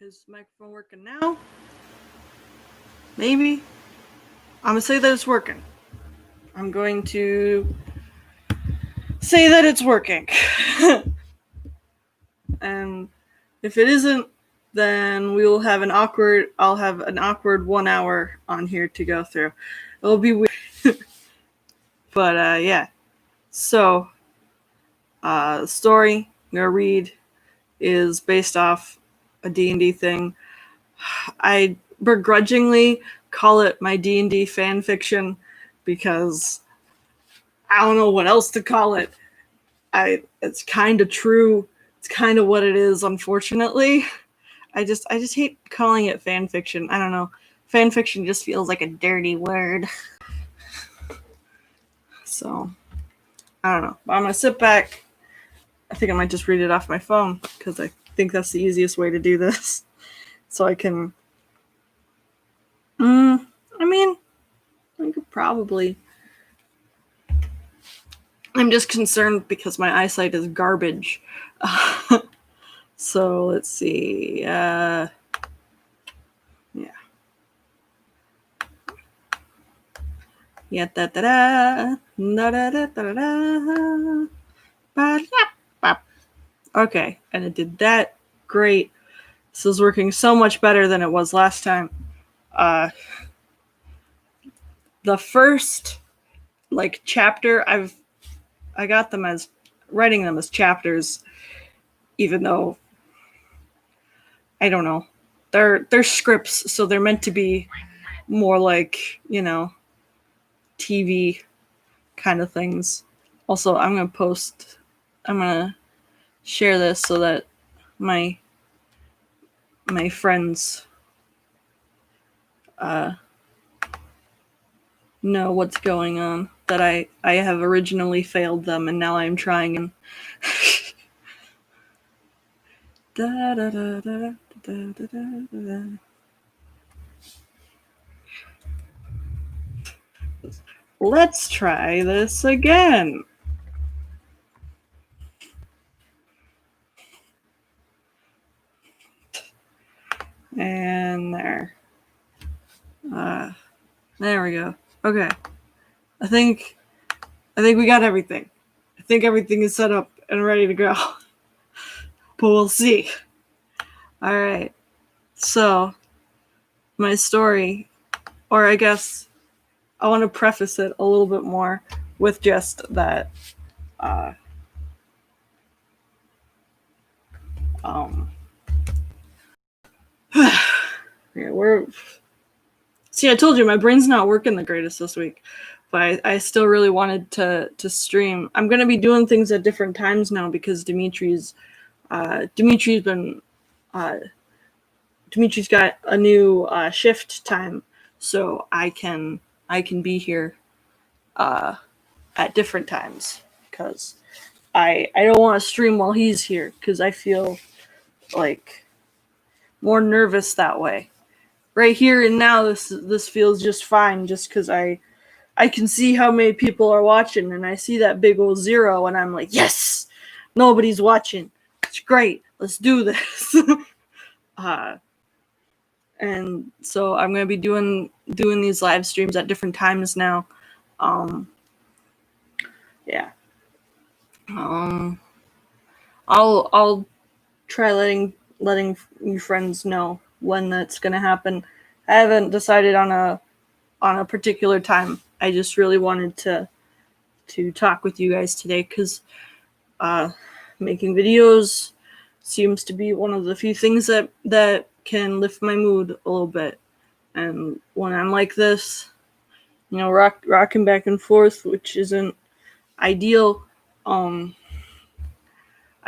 Is the microphone working now? Maybe. I'm gonna say that it's working. I'm going to say that it's working. And if it isn't, then we will have I'll have an awkward 1 hour on here to go through. It'll be weird. But yeah. So the story I'm gonna read is based off a D&D thing. I begrudgingly call it my D&D fan fiction because I don't know what else to call it. It's kind of true. It's kind of what it is, unfortunately. I just hate calling it fan fiction. I don't know. Fan fiction just feels like a dirty word. So, I don't know. But I'm going to sit back. I think I might just read it off my phone because I think that's the easiest way to do this. So I can. I could probably. I'm just concerned because my eyesight is garbage. So let's see. Yeah. Yeah, da da da da da da da da. Okay, and it did that. Great. This is working so much better than it was last time. The first chapter, I got them as writing them as chapters, even though I don't know. They're scripts, so they're meant to be more like, TV kind of things. Also, I'm gonna share this so that my friends know what's going on. That I have originally failed them and now I'm trying and da, da, da, da, da, da, da, da. Let's try this again. And there. There we go. Okay. I think we got everything. I think everything is set up and ready to go. But we'll see. All right. So, my story, or I guess I want to preface it a little bit more with just that yeah, I told you my brain's not working the greatest this week, but I still really wanted to stream. I'm gonna be doing things at different times now because Dimitri's got a new shift time, so I can be here at different times because I don't want to stream while he's here because I feel like more nervous that way. Right here and now, this feels just fine, just because I can see how many people are watching, and I see that big old 0, and I'm like, yes, nobody's watching. It's great. Let's do this. And so I'm gonna be doing these live streams at different times now. Yeah. I'll try letting you friends know when that's gonna happen. I haven't decided on a particular time. I just really wanted to talk with you guys today because making videos seems to be one of the few things that can lift my mood a little bit. And when I'm like this, rocking back and forth, which isn't ideal, I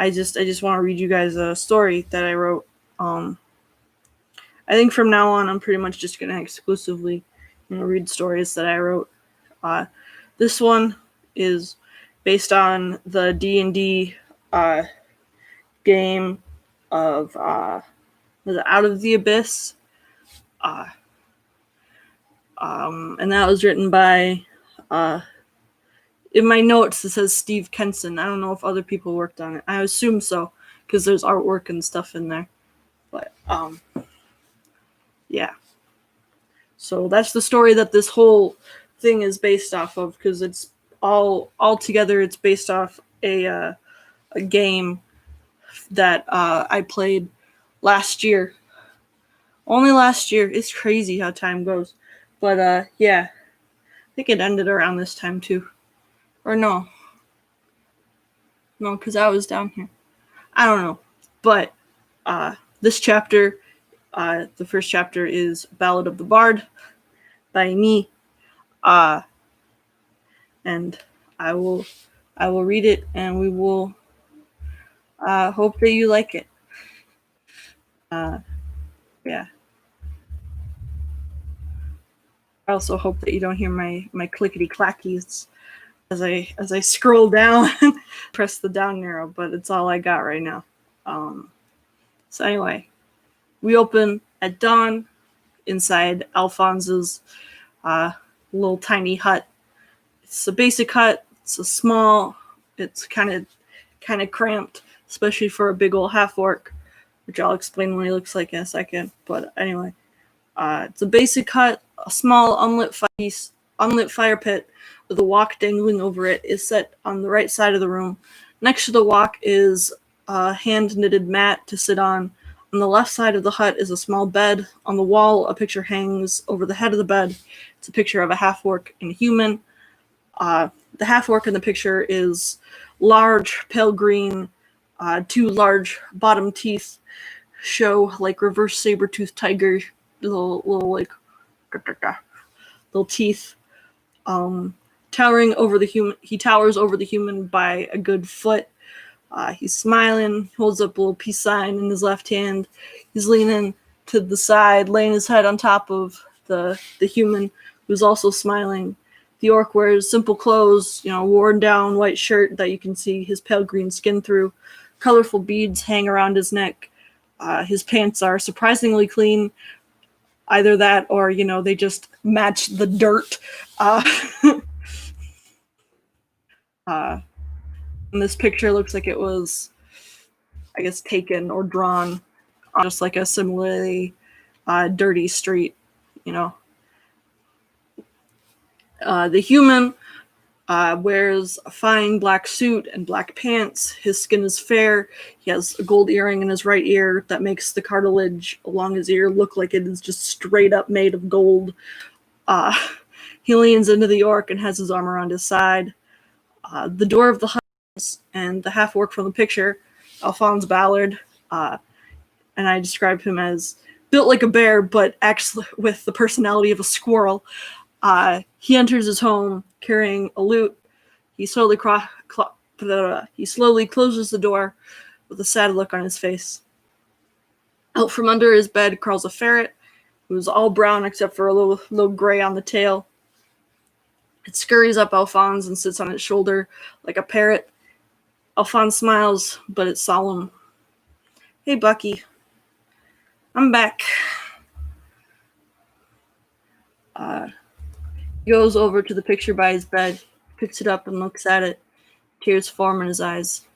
just want to read you guys a story that I wrote. I think from now on, I'm pretty much just gonna exclusively, read stories that I wrote. This one is based on the D&D game of was it Out of the Abyss, and that was written by. In my notes, it says Steve Kenson. I don't know if other people worked on it. I assume so because there's artwork and stuff in there. But yeah. So that's the story that this whole thing is based off of, because it's all together. It's based off a game that I played last year. Only last year. It's crazy how time goes. But yeah, I think it ended around this time too. Or no, because I was down here. I don't know. But this chapter, the first chapter is Ballad of the Bard by me. And I will read it, and we will hope that you like it. Yeah. I also hope that you don't hear my clickety clackies as I scroll down. Press the down arrow, but it's all I got right now. So anyway, we open at dawn inside Alphonse's little tiny hut. It's a basic hut. It's a small. It's kind of cramped, especially for a big old half orc, which I'll explain what he looks like in a second. But anyway, it's a basic hut. A small unlit fire pit with a wok dangling over it is set on the right side of the room. Next to the wok is a hand-knitted mat to sit on. On the left side of the hut is a small bed. On the wall, a picture hangs over the head of the bed. It's a picture of a half-orc and a human. The half-orc in the picture is large, pale green. Two large bottom teeth show like reverse saber-toothed tiger, little like little teeth. Towering over the human, he towers over the human by a good foot. He's smiling, holds up a little peace sign in his left hand. He's leaning to the side, laying his head on top of the human, who's also smiling. The orc wears simple clothes, worn down white shirt that you can see his pale green skin through. Colorful beads hang around his neck. His pants are surprisingly clean. Either that or, they just match the dirt. And this picture looks like it was, I guess, taken or drawn on just like a similarly dirty street, The human wears a fine black suit and black pants. His skin is fair. He has a gold earring in his right ear that makes the cartilage along his ear look like it is just straight up made of gold. He leans into the orc and has his arm around his side. The door of the hut and the half-orc from the picture, Alphonse Ballard, and I describe him as built like a bear, but actually with the personality of a squirrel. He enters his home carrying a lute. He slowly closes the door with a sad look on his face. Out from under his bed crawls a ferret, who's all brown except for a little gray on the tail. It scurries up Alphonse and sits on his shoulder like a parrot. Alphonse smiles, but it's solemn. "Hey, Bucky. I'm back." He goes over to the picture by his bed, picks it up and looks at it. Tears form in his eyes.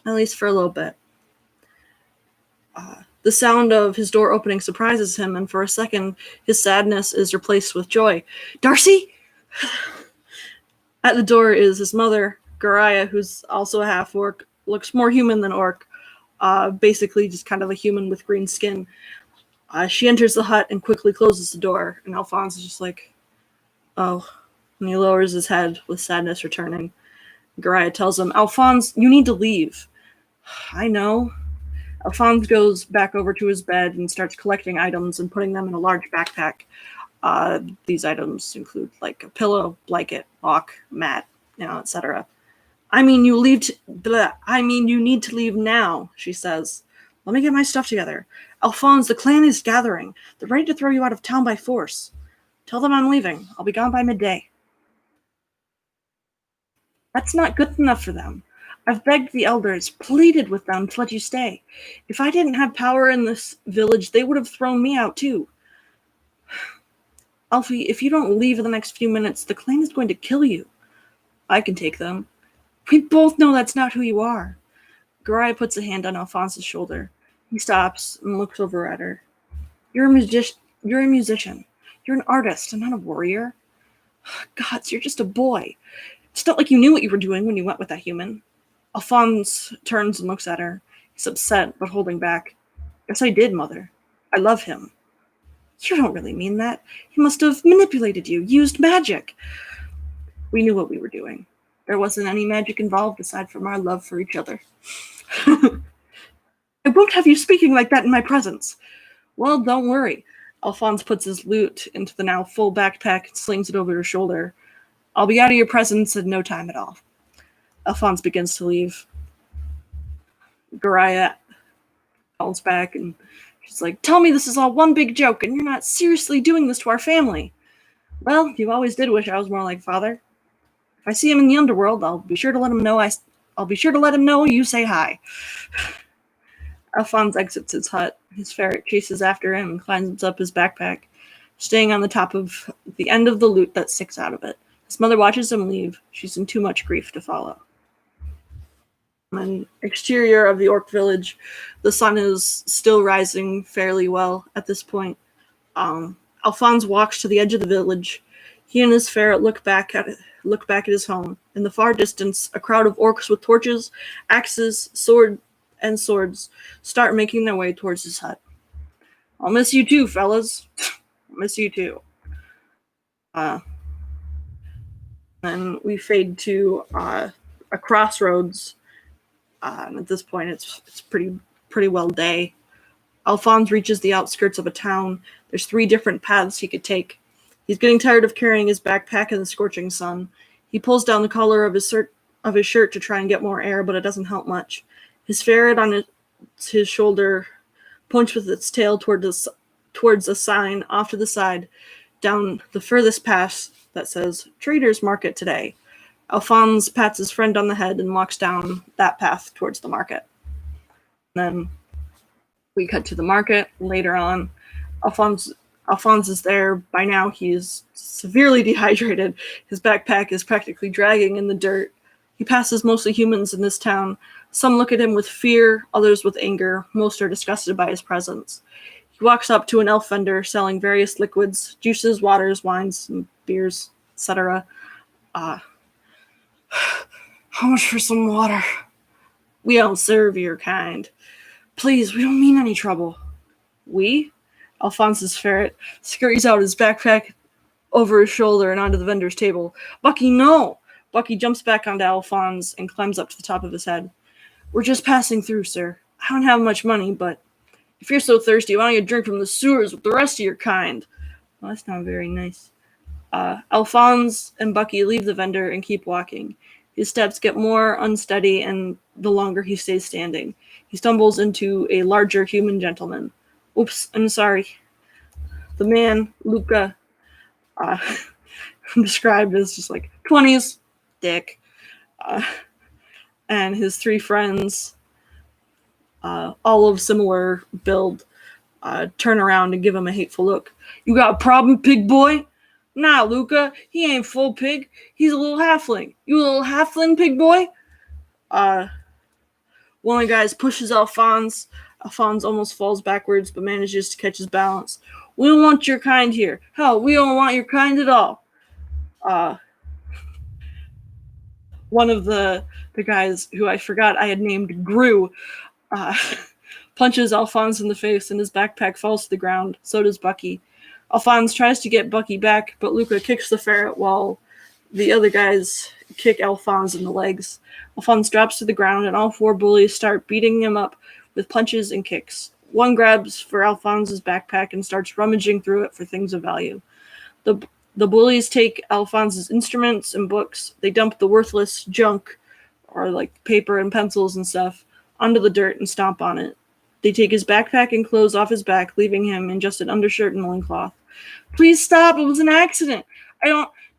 At least for a little bit. The sound of his door opening surprises him, and for a second, his sadness is replaced with joy. "Darcy?" At the door is his mother, Garaya, who's also a half-orc, looks more human than orc, basically just kind of a human with green skin. She enters the hut and quickly closes the door, and Alphonse is just like, "Oh," and he lowers his head with sadness returning. Garaya tells him, "Alphonse, you need to leave." "I know." Alphonse goes back over to his bed and starts collecting items and putting them in a large backpack. These items include like a pillow, blanket, lock, mat, etc. I mean, you need to leave now," she says. "Let me get my stuff together. Alphonse, the clan is gathering. They're ready to throw you out of town by force. Tell them I'm leaving. I'll be gone by midday." "That's not good enough for them. I've begged the elders, pleaded with them to let you stay. If I didn't have power in this village, they would have thrown me out too. Alfie, if you don't leave in the next few minutes, the clan is going to kill you. I can take them. We both know that's not who you are." Garai puts a hand on Alphonse's shoulder. He stops and looks over at her. You're a musician. You're a musician. You're an artist and not a warrior. Gods, you're just a boy. It's not like you knew what you were doing when you went with that human. Alphonse turns and looks at her. He's upset, but holding back. Yes, I did, Mother. I love him. You don't really mean that. He must have manipulated you, used magic. We knew what we were doing. There wasn't any magic involved aside from our love for each other. I won't have you speaking like that in my presence. Well, don't worry. Alphonse puts his lute into the now full backpack and slings it over her shoulder. I'll be out of your presence in no time at all. Alphonse begins to leave. Garaya calls back and she's like, tell me this is all one big joke and you're not seriously doing this to our family. Well, you always did wish I was more like father. If I see him in the underworld, I'll be sure to let him know you say hi. Alphonse exits his hut. His ferret chases after him and climbs up his backpack, staying on the top of the end of the lute that sticks out of it. His mother watches him leave. She's in too much grief to follow. An exterior of the orc village, the sun is still rising fairly well at this point. Alphonse walks to the edge of the village. He and his ferret look back at his home. In the far distance, a crowd of orcs with torches, axes, swords start making their way towards his hut. I'll miss you too, fellas. I'll miss you too. Then we fade to a crossroads. And at this point, it's pretty well day. Alphonse reaches the outskirts of a town. There's 3 different paths he could take. He's getting tired of carrying his backpack in the scorching sun. He pulls down the collar of his shirt to try and get more air, but it doesn't help much. His ferret on his shoulder points with its tail towards a sign off to the side, down the furthest pass that says, Trader's Market today. Alphonse pats his friend on the head and walks down that path towards the market. Then we cut to the market later on. Alphonse is there. By now, he is severely dehydrated. His backpack is practically dragging in the dirt. He passes mostly humans in this town. Some look at him with fear, others with anger. Most are disgusted by his presence. He walks up to an elf vendor selling various liquids, juices, waters, wines, and beers, etc. How much for some water? We don't serve your kind. Please, we don't mean any trouble. We? Alphonse's ferret scurries out his backpack over his shoulder and onto the vendor's table. Bucky, no! Bucky jumps back onto Alphonse and climbs up to the top of his head. We're just passing through, sir. I don't have much money, but if you're so thirsty, why don't you drink from the sewers with the rest of your kind? Well, that's not very nice. Alphonse and Bucky leave the vendor and keep walking. His steps get more unsteady, and the longer he stays standing. He stumbles into a larger human gentleman. Oops, I'm sorry. The man, Luca, described as just like 20s, dick, and his 3 friends, all of similar build, turn around and give him a hateful look. You got a problem, pig boy? Nah, Luca, he ain't full pig. He's a little halfling. You a little halfling, pig boy? One of the guys pushes Alphonse. Alphonse almost falls backwards, but manages to catch his balance. We don't want your kind here. Hell, we don't want your kind at all. One of the guys who I forgot I had named Gru punches Alphonse in the face, and his backpack falls to the ground. So does Bucky. Alphonse tries to get Bucky back, but Luca kicks the ferret while the other guys kick Alphonse in the legs. Alphonse drops to the ground, and all 4 bullies start beating him up with punches and kicks. One grabs for Alphonse's backpack and starts rummaging through it for things of value. The bullies take Alphonse's instruments and books. They dump the worthless junk, or like paper and pencils and stuff, onto the dirt and stomp on it. They take his backpack and clothes off his back, leaving him in just an undershirt and loincloth. Please stop, it was an accident.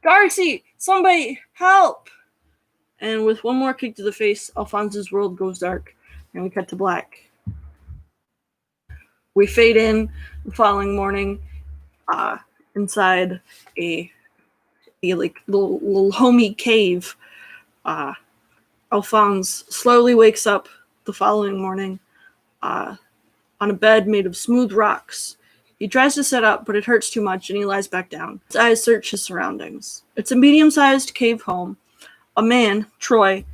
Darcy, somebody, help! And with one more kick to the face, Alphonse's world goes dark, and we cut to black. We fade in the following morning, inside a like little homey cave. Alphonse slowly wakes up the following morning. on a bed made of smooth rocks. He tries to sit up, but it hurts too much, and he lies back down. His eyes search his surroundings. It's a medium-sized cave home. A man, Troy,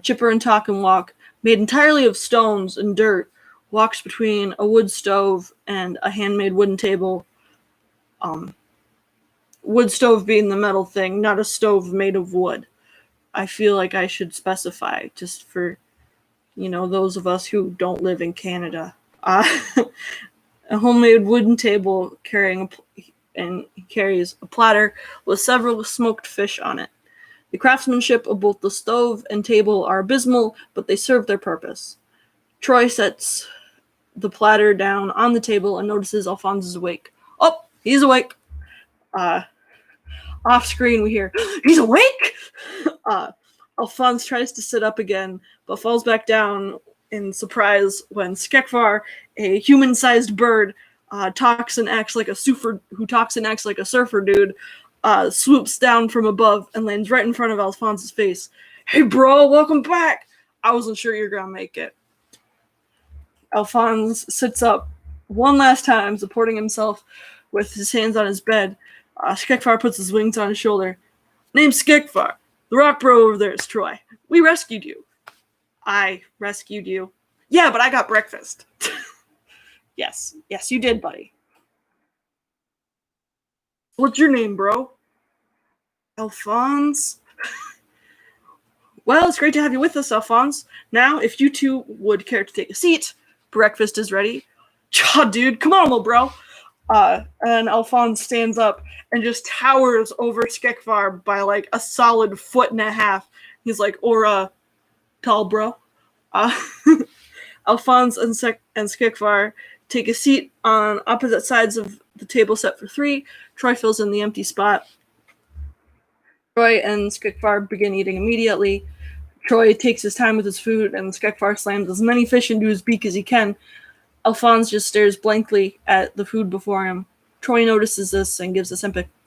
chipper and talk and walk, made entirely of stones and dirt, walks between a wood stove and a handmade wooden table. Wood stove being the metal thing, not a stove made of wood. I feel like I should specify, just for, those of us who don't live in Canada. A homemade wooden table and carries a platter with several smoked fish on it. The craftsmanship of both the stove and table are abysmal, but they serve their purpose. Troy sets the platter down on the table and notices Alphonse is awake. Oh, he's awake. Off screen, we hear, he's awake! Alphonse tries to sit up again, but falls back down in surprise when Skekvar, a human-sized bird, talks and acts like a surfer dude, swoops down from above and lands right in front of Alphonse's face. Hey bro, welcome back! I wasn't sure you were gonna make it. Alphonse sits up one last time, supporting himself with his hands on his bed. Skekvar puts his wings on his shoulder. Name's Skekvar. The rock bro over there is Troy. We rescued you. I rescued you. Yeah, but I got breakfast. Yes, you did, buddy. What's your name, bro? Alphonse? Well, it's great to have you with us, Alphonse. Now, if you two would care to take a seat, breakfast is ready. Cha, dude, come on, little bro. And Alphonse stands up and just towers over Skekvar by like a solid 1.5 feet. He's like, Aura, tall bro. Alphonse and Skekvar take a seat on opposite sides of the table set for 3. Troy fills in the empty spot. Troy and Skekvar begin eating immediately. Troy takes his time with his food, and Skekvar slams as many fish into his beak as he can. Alphonse just stares blankly at the food before him. Troy notices this and gives a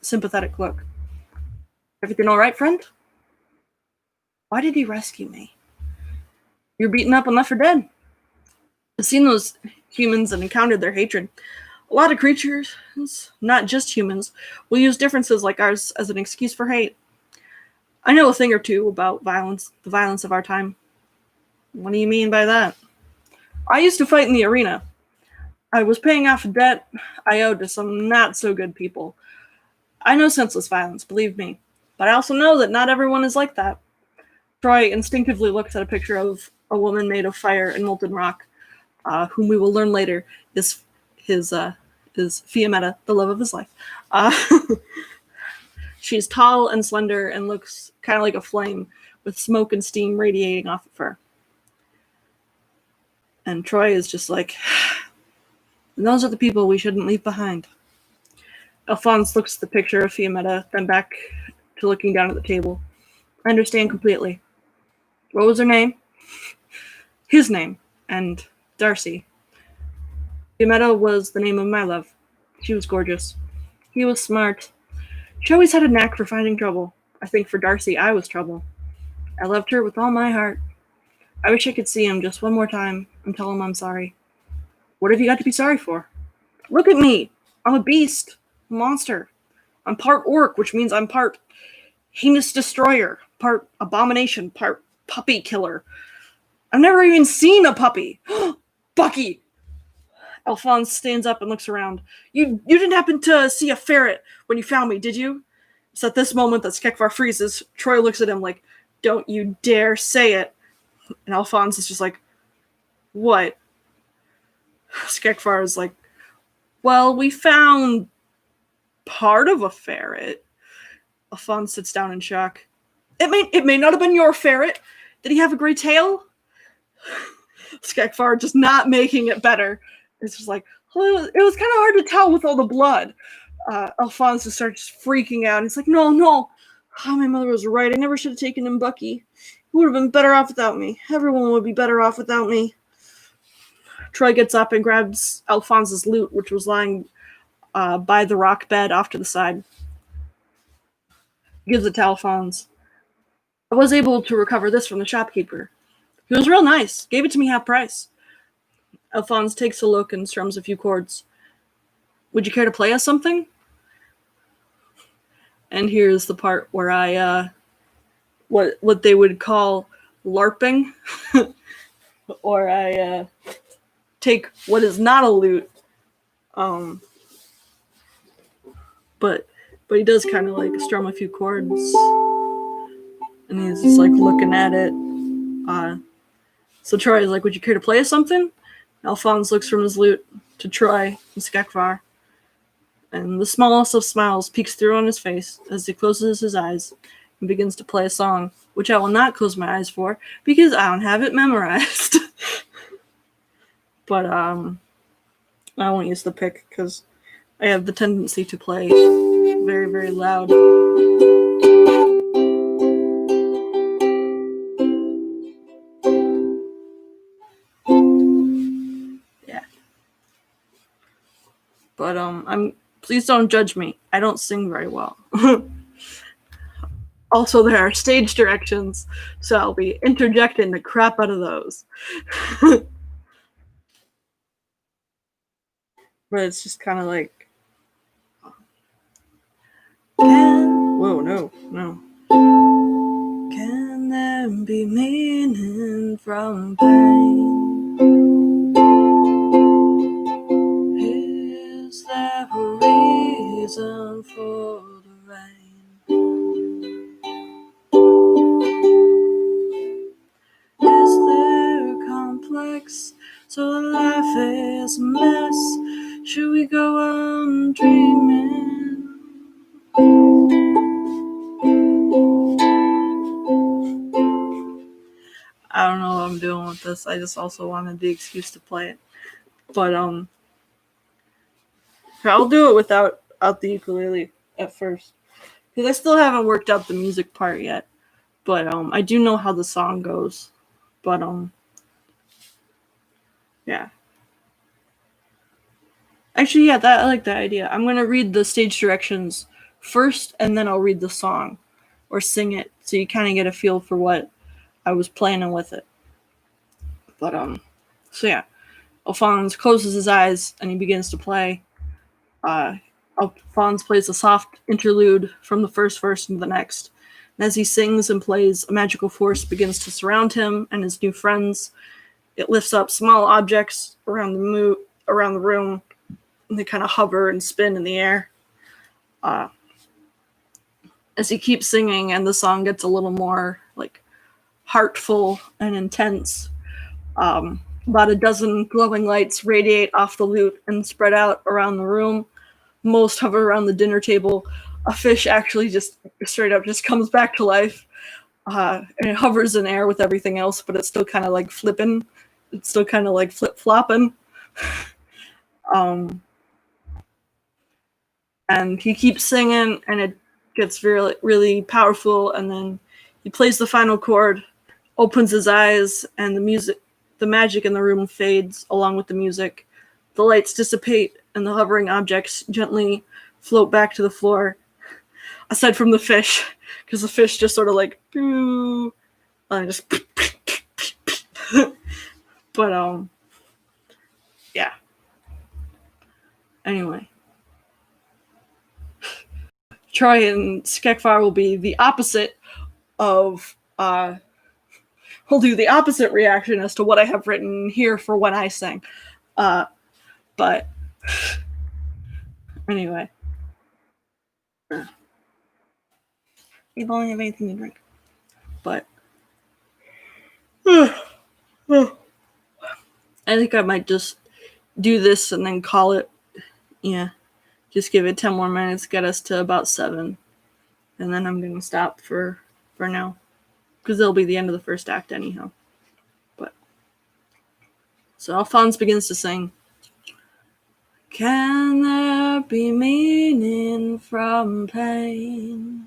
sympathetic look. Everything all right, friend? Why did he rescue me? You're beaten up and left for dead. I've seen those humans and encountered their hatred. A lot of creatures, not just humans, will use differences like ours as an excuse for hate. I know a thing or two about violence, the violence of our time. What do you mean by that? I used to fight in the arena. I was paying off a debt I owed to some not-so-good people. I know senseless violence, believe me. But I also know that not everyone is like that. Troy instinctively looks at a picture of a woman made of fire and molten rock, whom we will learn later is Fiametta, the love of his life. She's tall and slender and looks kind of like a flame, with smoke and steam radiating off of her. And Troy is just like, those are the people we shouldn't leave behind. Alphonse looks at the picture of Fiametta, then back to looking down at the table. I understand completely. What was her name? His name. And Darcy. Fiametta was the name of my love. She was gorgeous. He was smart. She always had a knack for finding trouble. I think for Darcy, I was trouble. I loved her with all my heart. I wish I could see him just one more time and tell him I'm sorry. What have you got to be sorry for? Look at me. I'm a beast. A monster. I'm part orc, which means I'm part heinous destroyer, part abomination, part puppy killer. I've never even seen a puppy. Bucky! Alphonse stands up and looks around. You didn't happen to see a ferret when you found me, did you? It's at this moment that Skekvar freezes. Troy looks at him like, don't you dare say it. And Alphonse is just like, what? Skekvar is like, well, we found part of a ferret. Alphonse sits down in shock. It may not have been your ferret. Did he have a gray tail? Skekvar just not making it better. It's just like, well, it was kind of hard to tell with all the blood. Alphonse just starts freaking out. He's like, no. Oh, my mother was right. I never should have taken him Bucky. He would have been better off without me. Everyone would be better off without me. Troy gets up and grabs Alphonse's loot, which was lying by the rock bed off to the side. He gives it to Alphonse. I was able to recover this from the shopkeeper. He was real nice. Gave it to me half price. Alphonse takes a look and strums a few chords. Would you care to play us something? And here's the part where I, what they would call LARPing, or I take what is not a lute, but he does kind of like strum a few chords, and he's just like looking at it. So Troy is like, "Would you care to play us something?" Alphonse looks from his lute to Troy and Skekvar, and the smallest of smiles peeks through on his face as he closes his eyes and begins to play a song, which I will not close my eyes for because I don't have it memorized. But I won't use the pick because I have the tendency to play very, very loud. Yeah. But please don't judge me. I don't sing very well. Also, there are stage directions, so I'll be interjecting the crap out of those. But it's just kind of like, whoa, no. Can there be meaning from pain? Is there a reason for the rain? Is there a complex so that life is a mess? Should we go on dreaming? I don't know what I'm doing with this. I just also wanted the excuse to play it. But I'll do it without the ukulele at first, because I still haven't worked out the music part yet. But I do know how the song goes. But yeah. Actually, yeah, I like that idea. I'm gonna read the stage directions first, and then I'll read the song or sing it, so you kind of get a feel for what I was planning with it. But so yeah, Alphonse closes his eyes and he begins to play. Alphonse plays a soft interlude from the first verse into the next. And as he sings and plays, a magical force begins to surround him and his new friends. It lifts up small objects around the room, and they kind of hover and spin in the air. As he keeps singing, and the song gets a little more like heartful and intense, about a dozen glowing lights radiate off the lute and spread out around the room. Most hover around the dinner table. A fish actually just straight up just comes back to life, and it hovers in air with everything else, but it's still kind of like flipping. It's still kind of like flip-flopping. And he keeps singing, and it gets really, really powerful, and then he plays the final chord, opens his eyes, and the magic in the room fades along with the music. The lights dissipate, and the hovering objects gently float back to the floor, aside from the fish, because the fish just sort of like, and just, but yeah. Anyway, Troy and Skekvar will be the opposite of, we'll do the opposite reaction as to what I have written here for when I sing. But anyway. You don't have anything to drink. But I think I might just do this and then call it. Yeah. Just give it 10 more minutes, get us to about 7. And then I'm going to stop for now. Because it'll be the end of the first act anyhow. But so Alphonse begins to sing. Can there be meaning from pain?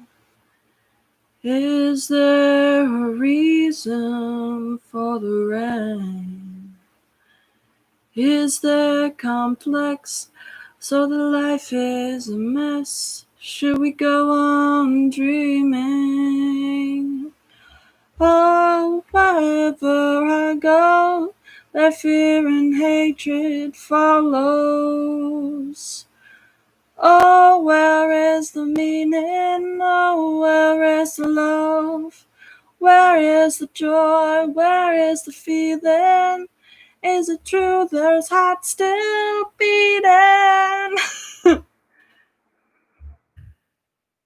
Is there a reason for the rain? Is there complex so that life is a mess? Should we go on dreaming? Oh, wherever I go, that fear and hatred follows. Oh, where is the meaning? Oh, where is the love? Where is the joy? Where is the feeling? Is it true there's heart still beating?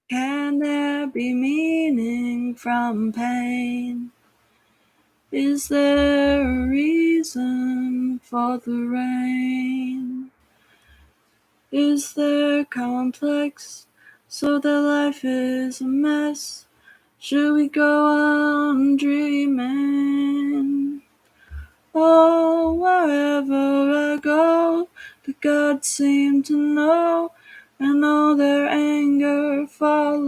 Can there be meaning from pain? Is there a reason for the rain? Is there complex so that life is a mess? Should we go on dreaming? Oh, wherever I go, the gods seem to know, and all their anger follows.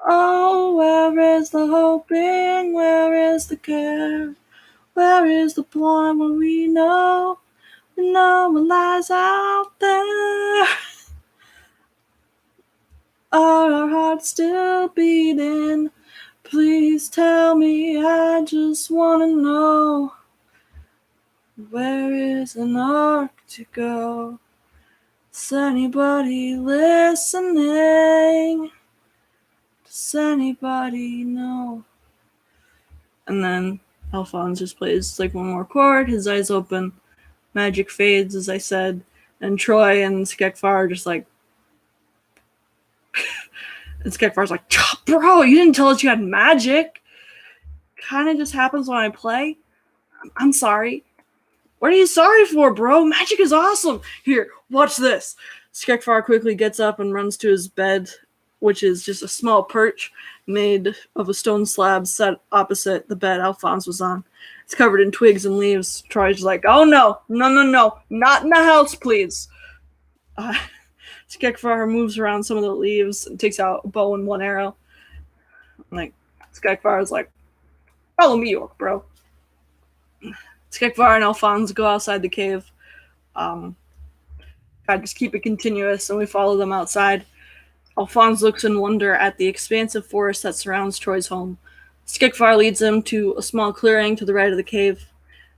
Oh, where is the hoping? Where is the care? Where is the point when we know what lies out there? Are our hearts still beating? Please tell me, I just wanna know. Where is an ark to go? Is anybody listening? Does anybody know? And then Alphonse just plays like one more chord, his eyes open, magic fades, as I said, and Troy and Skekfar are just like, and Skekfar's like, bro, you didn't tell us you had magic. Kind of just happens when I play. I'm sorry. What are you sorry for, bro? Magic is awesome. Here, watch this. Skekfar quickly gets up and runs to his bed, which is just a small perch made of a stone slab set opposite the bed Alphonse was on. It's covered in twigs and leaves. Troy's like, oh no, not in the house, please. Skekfar moves around some of the leaves and takes out a bow and one arrow. Like, Skekfar is like, follow me, York, bro. Skekfar and Alphonse go outside the cave. I just keep it continuous, and we follow them outside. Alphonse looks in wonder at the expansive forest that surrounds Troy's home. Skekfar leads them to a small clearing to the right of the cave.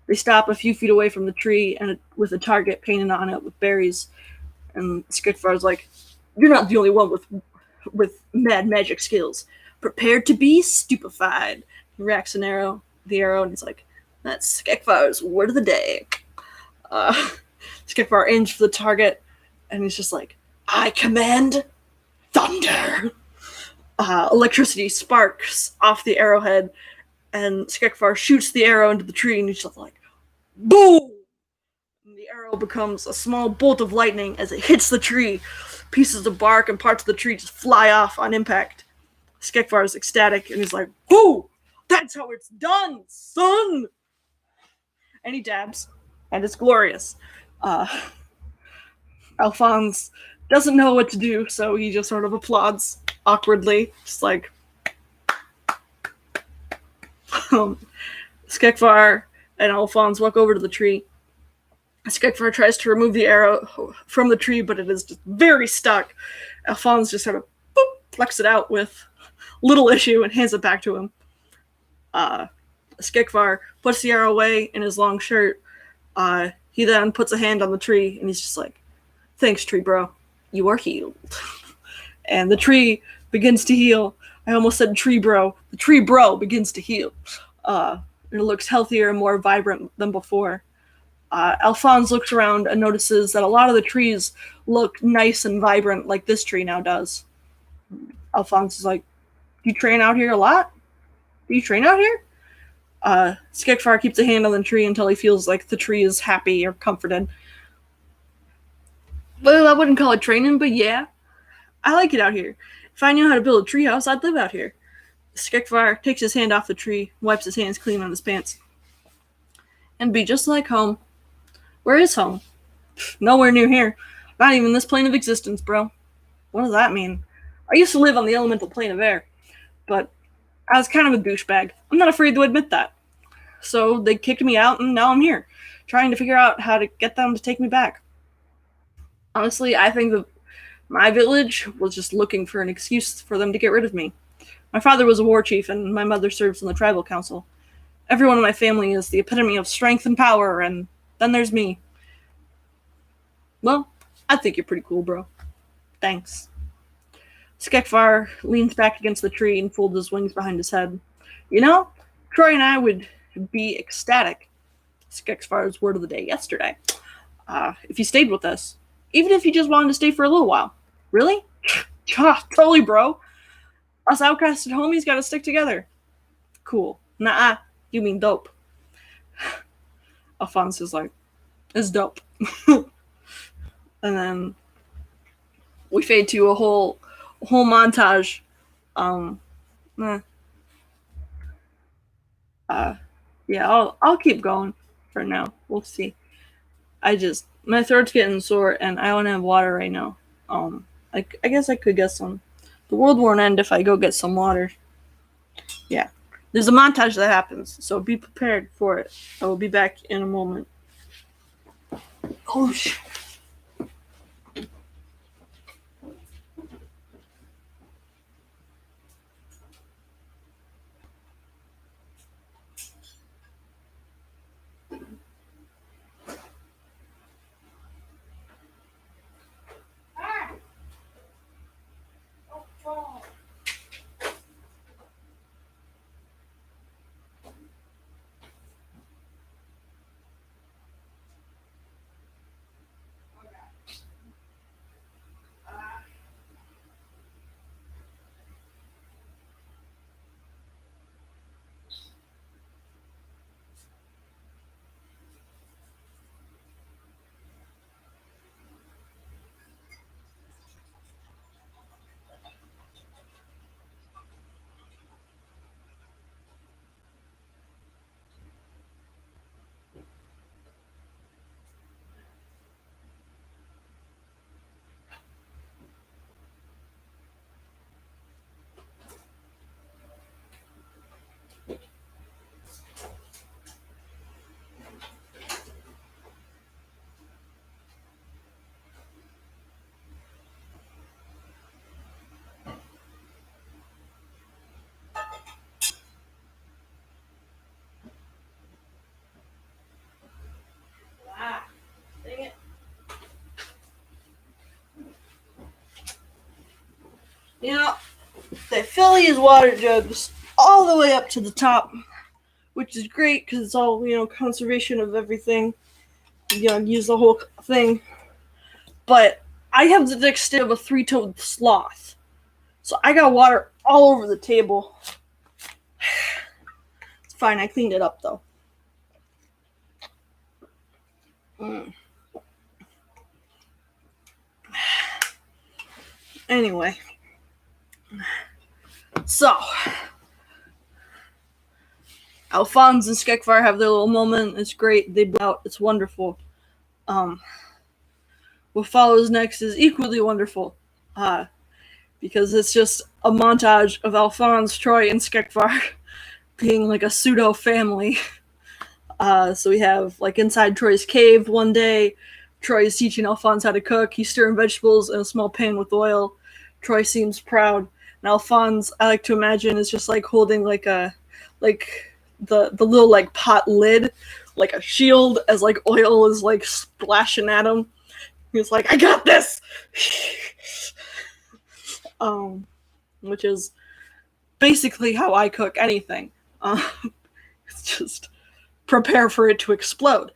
They stop a few feet away from the tree and with a target painted on it with berries. And Skekfar's like, you're not the only one with mad magic skills. Prepared to be stupefied. He racks the arrow, and he's like, that's Skekfar's word of the day. Skekfar aims for the target, and he's just like, I command thunder. Electricity sparks off the arrowhead, and Skekfar shoots the arrow into the tree, and he's just like, boom! And the arrow becomes a small bolt of lightning as it hits the tree. Pieces of bark and parts of the tree just fly off on impact. Skekfar is ecstatic, and he's like, whoo! That's how it's done, son! And he dabs, and it's glorious. Alphonse doesn't know what to do, so he just sort of applauds awkwardly, just like. Skekfar and Alphonse walk over to the tree. Skekfar tries to remove the arrow from the tree, but it is just very stuck. Alphonse just sort of plucks it out with little issue and hands it back to him. Skekfar puts the arrow away in his long shirt. He then puts a hand on the tree, and he's just like, thanks, tree bro. You are healed. And the tree begins to heal. I almost said tree bro. The tree bro begins to heal. And it looks healthier and more vibrant than before. Alphonse looks around and notices that a lot of the trees look nice and vibrant like this tree now does. Alphonse is like, do you train out here a lot? Do you train out here? Skekfar keeps a hand on the tree until he feels like the tree is happy or comforted. Well, I wouldn't call it training, but yeah. I like it out here. If I knew how to build a treehouse, I'd live out here. Skekfar takes his hand off the tree, wipes his hands clean on his pants. And be just like home. Where is home? Nowhere near here. Not even this plane of existence, bro. What does that mean? I used to live on the elemental plane of air, but I was kind of a douchebag. I'm not afraid to admit that. So they kicked me out, and now I'm here, trying to figure out how to get them to take me back. Honestly, I think that my village was just looking for an excuse for them to get rid of me. My father was a war chief, and my mother serves on the tribal council. Everyone in my family is the epitome of strength and power, and then there's me. Well, I think you're pretty cool, bro. Thanks. Skekvar leans back against the tree and folds his wings behind his head. You know, Troy and I would be ecstatic. Skekvar's word of the day yesterday. If you stayed with us, even if you just wanted to stay for a little while. Really? Totally, bro. Us outcasted homies gotta stick together. Cool. Nah, you mean dope. Alphonse is like, it's dope. And then we fade to a whole montage. Eh, yeah, I'll keep going for now. We'll see. My throat's getting sore and I don't have water right now. I guess I could get some. The world won't end if I go get some water. Yeah. There's a montage that happens, so be prepared for it. I will be back in a moment. Oh shit. Dang it. You know, they fill these water jugs all the way up to the top, which is great because it's all, conservation of everything. Use the whole thing. But I have the dexterity of a three-toed sloth. So I got water all over the table. It's fine, I cleaned it up though. Anyway. So, Alphonse and Skekvar have their little moment. It's great. They blow out. It's wonderful. What follows next is equally wonderful. Because it's just a montage of Alphonse, Troy, and Skekvar being like a pseudo family. So we have like inside Troy's cave one day. Troy is teaching Alphonse how to cook. He's stirring vegetables in a small pan with oil. Troy seems proud. And Alphonse, I like to imagine, is just like holding like the little like pot lid, like a shield, as like oil is like splashing at him. He's like, I got this. Which is basically how I cook anything. It's just prepare for it to explode.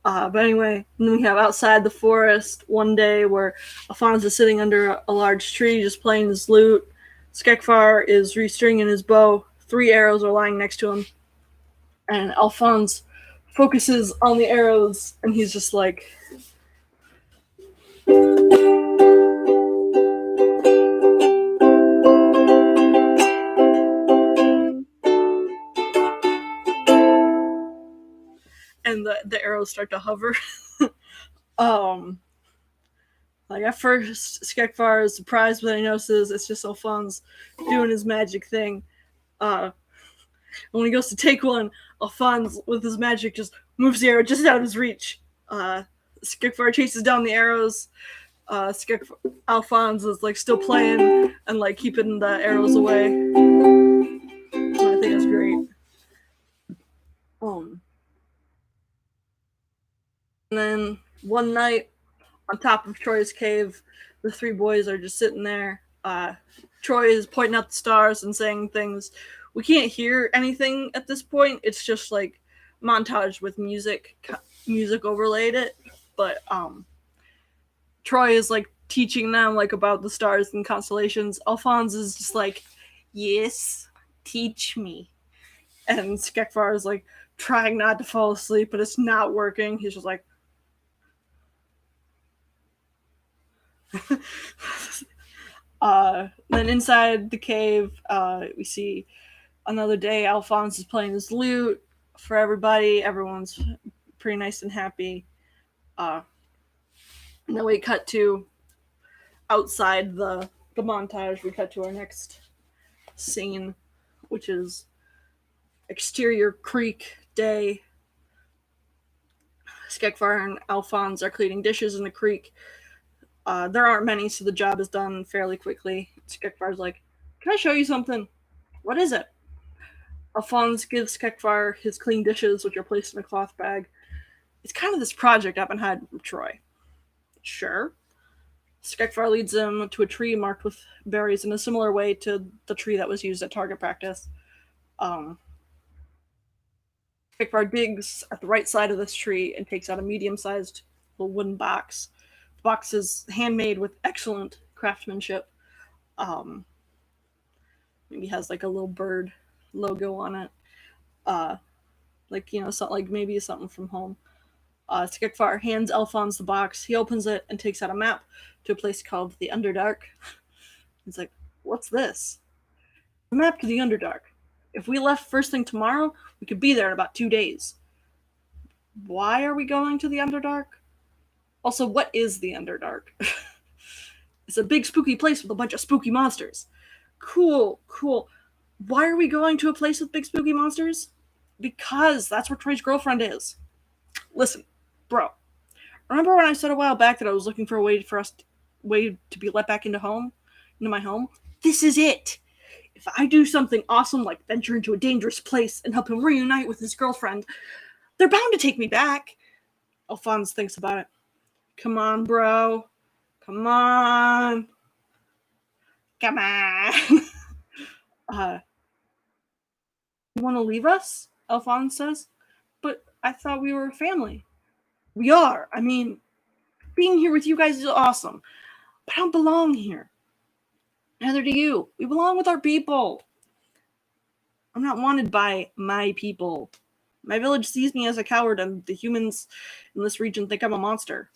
But anyway, then we have outside the forest one day where Alphonse is sitting under a large tree just playing his lute. Skekvar is restringing his bow. 3 arrows are lying next to him. And Alphonse focuses on the arrows and he's just like... and the arrows start to hover. Like at first, Skekvar is surprised, but he notices it's just Alphonse doing his magic thing. And when he goes to take one, Alphonse, with his magic, just moves the arrow just out of his reach. Skekvar chases down the arrows. Alphonse is like still playing and like keeping the arrows away. I think that's great. And then one night, on top of Troy's cave, the three boys are just sitting there. Troy is pointing out the stars and saying things. We can't hear anything at this point. It's just like montage with music overlaid it. But Troy is like teaching them like about the stars and constellations. Alphonse is just like, yes, teach me. And Skekvar is like trying not to fall asleep, but it's not working. He's just like, then inside the cave, we see another day. Alphonse is playing his lute for everybody. Everyone's pretty nice and happy. And then we cut to outside the montage. We cut to our next scene, which is exterior creek day. Skekvar and Alphonse are cleaning dishes in the creek. There aren't many, so the job is done fairly quickly. Skekvar's like, can I show you something? What is it? Alphonse gives Skekvar his clean dishes, which are placed in a cloth bag. It's kind of this project I've been hiding from Troy. Sure. Skekvar leads him to a tree marked with berries in a similar way to the tree that was used at target practice. Skekvar digs at the right side of this tree and takes out a medium-sized little wooden box. The box is handmade with excellent craftsmanship. Maybe has like a little bird logo on it. Maybe something from home. Skekvar hands Alphonse the box. He opens it and takes out a map to a place called the Underdark. He's like, what's this? A map to the Underdark. If we left first thing tomorrow, we could be there in about 2 days. Why are we going to the Underdark? Also, what is the Underdark? It's a big spooky place with a bunch of spooky monsters. Cool. Why are we going to a place with big spooky monsters? Because that's where Troy's girlfriend is. Listen, bro. Remember when I said a while back that I was looking for a way to be let back into my home? This is it. If I do something awesome like venture into a dangerous place and help him reunite with his girlfriend, they're bound to take me back. Alphonse thinks about it. Come on, bro. Come on. You want to leave us? Alphonse says. But I thought we were a family. We are. I mean, being here with you guys is awesome. But I don't belong here. Neither do you. We belong with our people. I'm not wanted by my people. My village sees me as a coward, and the humans in this region think I'm a monster.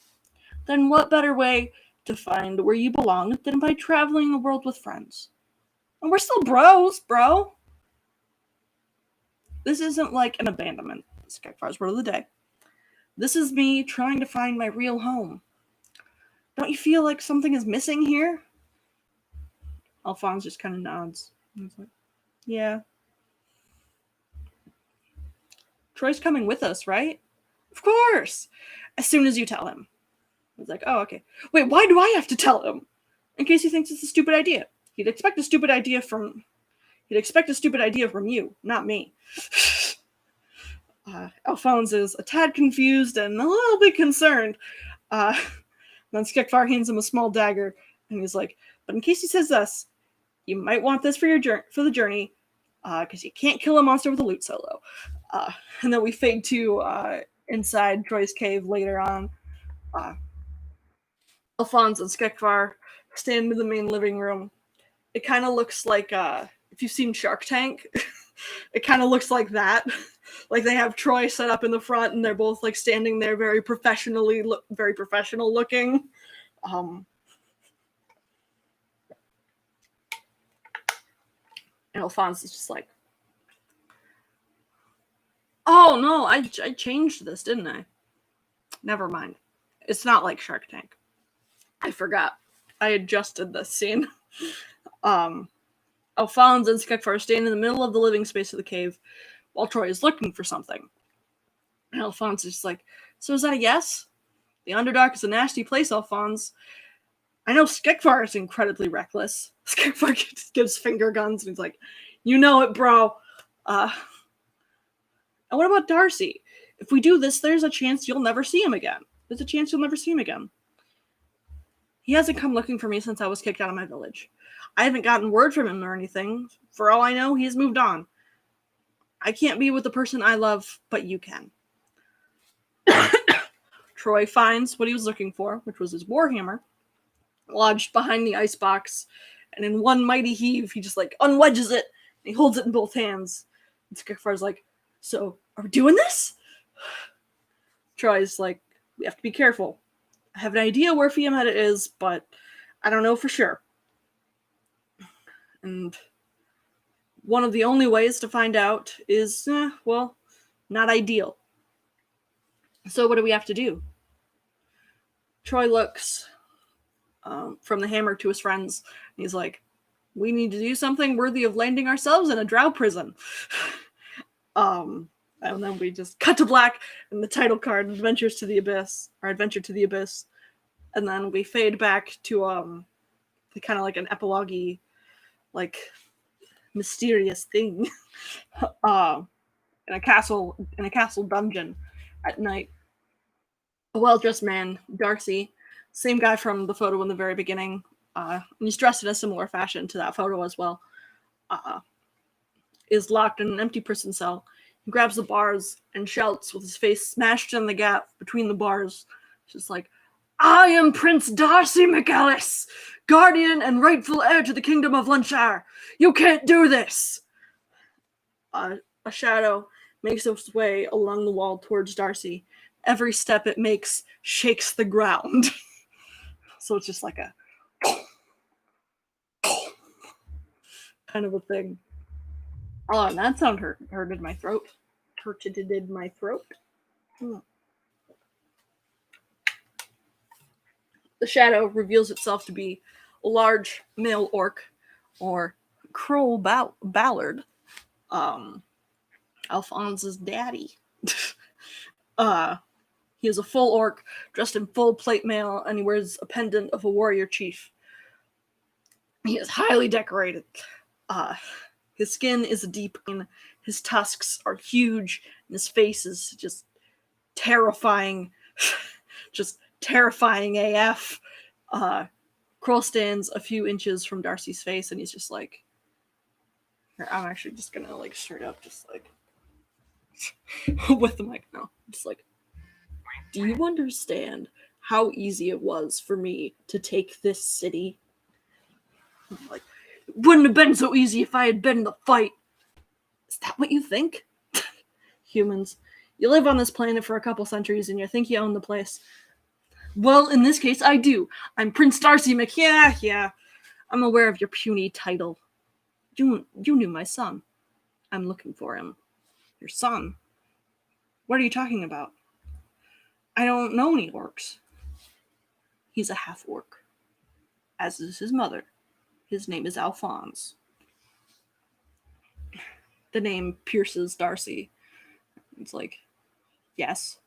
Then what better way to find where you belong than by traveling the world with friends? And we're still bros, bro. This isn't like an abandonment. Skekvar's word of the day. This is me trying to find my real home. Don't you feel like something is missing here? Alphonse just kind of nods. He's like, yeah. Troy's coming with us, right? Of course. As soon as you tell him. I was like, oh, okay. Wait, why do I have to tell him? In case he thinks it's a stupid idea. He'd expect a stupid idea from you, not me. Alphonse is a tad confused and a little bit concerned. Then Skekvar hands him a small dagger, and he's like, but in case he says this, you might want this for the journey, because you can't kill a monster with a lute solo. And then we fade to inside Troy's cave later on. Alphonse and Skekvar stand in the main living room. It kind of looks like, if you've seen Shark Tank, it kind of looks like that. Like they have Troy set up in the front, and they're both like standing there, very professional looking. And Alphonse is just like, oh no, I changed this, didn't I? Never mind. It's not like Shark Tank. I forgot. I adjusted this scene. Alphonse and Skekvar stand in the middle of the living space of the cave while Troy is looking for something. And Alphonse is like, so is that a yes? The Underdark is a nasty place, Alphonse. I know Skekvar is incredibly reckless. Skekvar gives finger guns and he's like, you know it, bro. And what about Darcy? If we do this, there's a chance you'll never see him again. There's a chance you'll never see him again. He hasn't come looking for me since I was kicked out of my village. I haven't gotten word from him or anything. For all I know, he's moved on. I can't be with the person I love, but you can. Troy finds what he was looking for, which was his warhammer, lodged behind the icebox, and in one mighty heave, he just unwedges it, and he holds it in both hands. And Skiffar's like, so, are we doing this? Troy's like, we have to be careful. I have an idea where Fiammetta is, but I don't know for sure. And one of the only ways to find out is, not ideal. So what do we have to do? Troy looks from the hammer to his friends, and he's like, we need to do something worthy of landing ourselves in a drow prison. And then we just cut to black, and the title card, Adventure to the Abyss. And then we fade back to kind of like an epilogue-y, mysterious thing in a castle dungeon at night. A well-dressed man, Darcy, same guy from the photo in the very beginning, and he's dressed in a similar fashion to that photo as well, is locked in an empty prison cell. He grabs the bars and shouts with his face smashed in the gap between the bars, just like, I am Prince Darcy McAllis, guardian and rightful heir to the kingdom of Lunshire. You can't do this! A shadow makes its way along the wall towards Darcy. Every step it makes shakes the ground. So it's just like a kind of a thing. Oh, and that sound hurted my throat. Hurted my throat. The shadow reveals itself to be a large male orc, or Crow Ballard, Alphonse's daddy. He is a full orc, dressed in full plate mail, and he wears a pendant of a warrior chief. He is highly decorated. His skin is a deep green, his tusks are huge, and his face is just terrifying. Just terrifying AF. Kroll stands a few inches from Darcy's face, and he's just like, I'm actually just gonna straight up just with the mic now, just like, do you understand how easy it was for me to take this city? Like, it wouldn't have been so easy if I had been in the fight. Is that what you think? Humans, you live on this planet for a couple centuries and you think you own the place. Well, in this case, I do. I'm Prince Darcy Yeah. I'm aware of your puny title. You knew my son. I'm looking for him. Your son? What are you talking about? I don't know any orcs. He's a half-orc, as is his mother. His name is Alphonse. The name pierces Darcy. It's like, yes,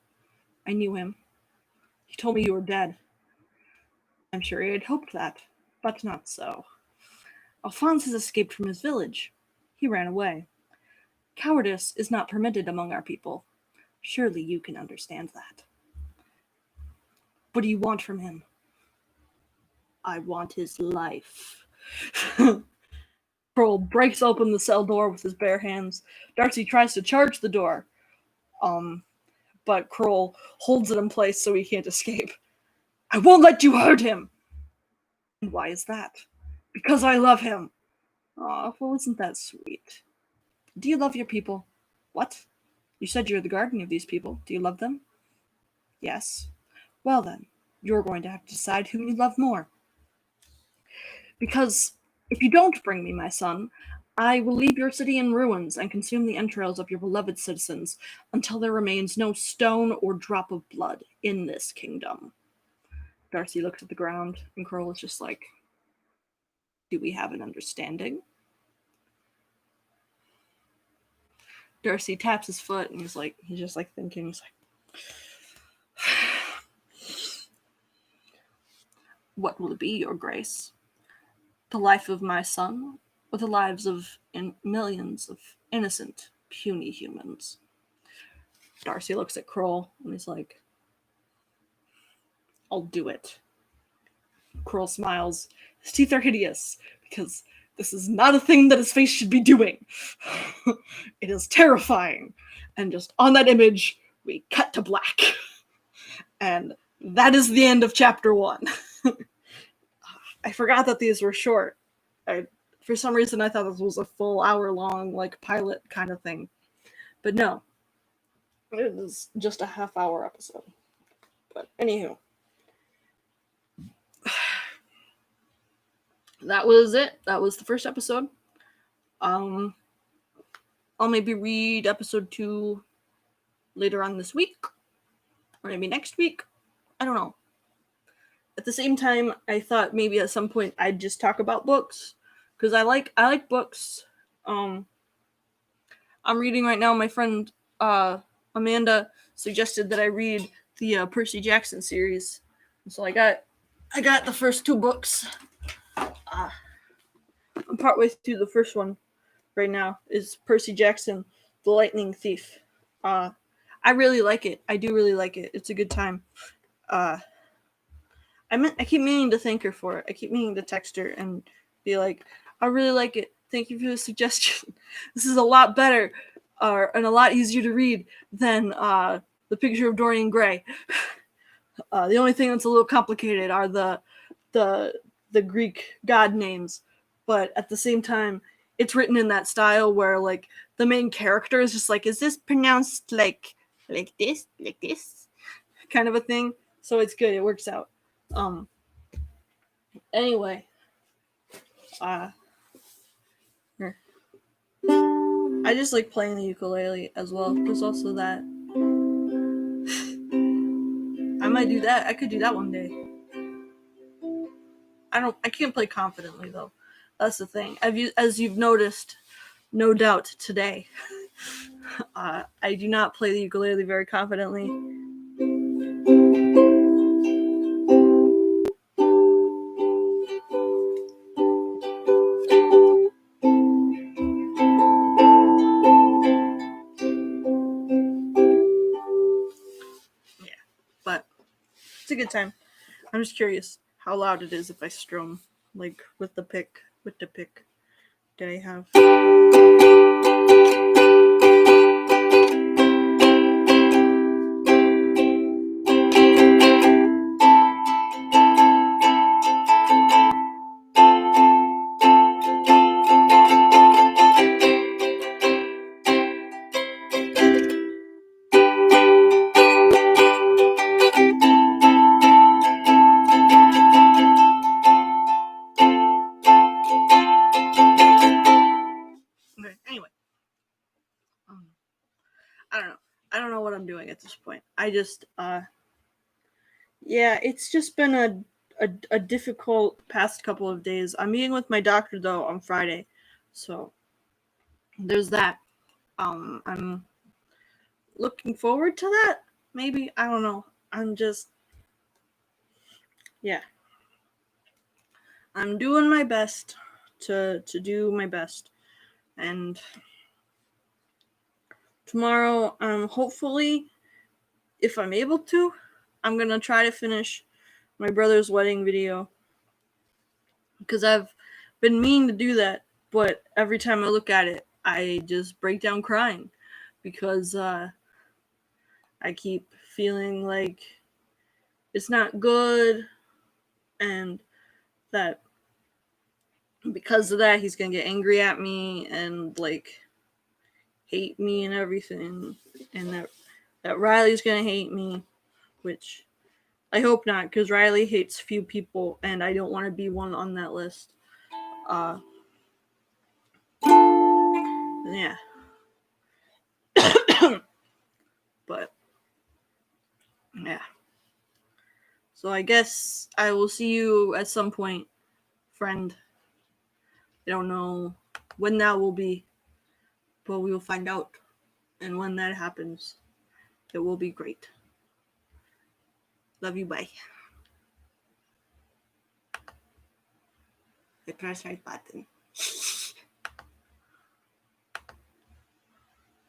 I knew him. He told me you were dead. I'm sure he had hoped that, but not so. Alphonse has escaped from his village. He ran away. Cowardice is not permitted among our people. Surely you can understand that. What do you want from him? I want his life. Kroll breaks open the cell door with his bare hands. Darcy tries to charge the door, but Kroll holds it in place so he can't escape. I won't let you hurt him! And why is that? Because I love him. Aw, well, isn't that sweet? Do you love your people? What? You said you're the guardian of these people. Do you love them? Yes. Well then, you're going to have to decide whom you love more. Because if you don't bring me my son, I will leave your city in ruins and consume the entrails of your beloved citizens until there remains no stone or drop of blood in this kingdom. Darcy looks at the ground, and Kroll is just like, do we have an understanding? Darcy taps his foot, and he's just thinking, he's like, what will it be, your grace? The life of my son, or the lives of millions of innocent, puny humans? Darcy looks at Kroll and he's like, I'll do it. Kroll smiles. His teeth are hideous because this is not a thing that his face should be doing. It is terrifying. And just on that image, we cut to black. And that is the end of chapter 1. I forgot that these were short. For some reason, I thought this was a full hour-long, like, pilot kind of thing. But no. It is just a half-hour episode. But anywho. That was it. That was the first episode. I'll maybe read episode 2 later on this week. Or maybe next week. I don't know. At the same time, I thought maybe at some point I'd just talk about books. Because I like books. I'm reading right now. My friend Amanda suggested that I read the Percy Jackson series. So I got the first 2 books. I'm partway through the first one right now. Is Percy Jackson, The Lightning Thief. I really like it. I do really like it. It's a good time. I keep meaning to thank her for it. I keep meaning to text her and be like, I really like it. Thank you for the suggestion. This is a lot better and a lot easier to read than The Picture of Dorian Gray. The only thing that's a little complicated are the Greek god names. But at the same time, it's written in that style where, like, the main character is just like, is this pronounced like this kind of a thing? So it's good. It works out. Anyway, here. I just like playing the ukulele as well. There's also that. I might do that. I could do that one day. I can't play confidently though. That's the thing. As you've noticed, no doubt today, I do not play the ukulele very confidently. Yeah, but it's a good time. I'm just curious how loud it is if I strum, like with the pick that I have. Okay, anyway. I don't know what I'm doing at this point. I just, yeah, it's just been a difficult past couple of days. I'm meeting with my doctor, though, on Friday. So, there's that. I'm looking forward to that. Maybe. I don't know. I'm just, yeah. I'm doing my best to do my best. And tomorrow, hopefully, if I'm able to, I'm going to try to finish my brother's wedding video. Because I've been meaning to do that, but every time I look at it, I just break down crying. Because I keep feeling like it's not good, and that because of that, he's going to get angry at me and, like, hate me and everything. And that Riley's going to hate me, which I hope not, because Riley hates few people, and I don't want to be one on that list. Yeah. But, yeah. So I guess I will see you at some point, friend. I don't know when that will be, but we will find out. And when that happens, it will be great. Love you, bye. The press right button.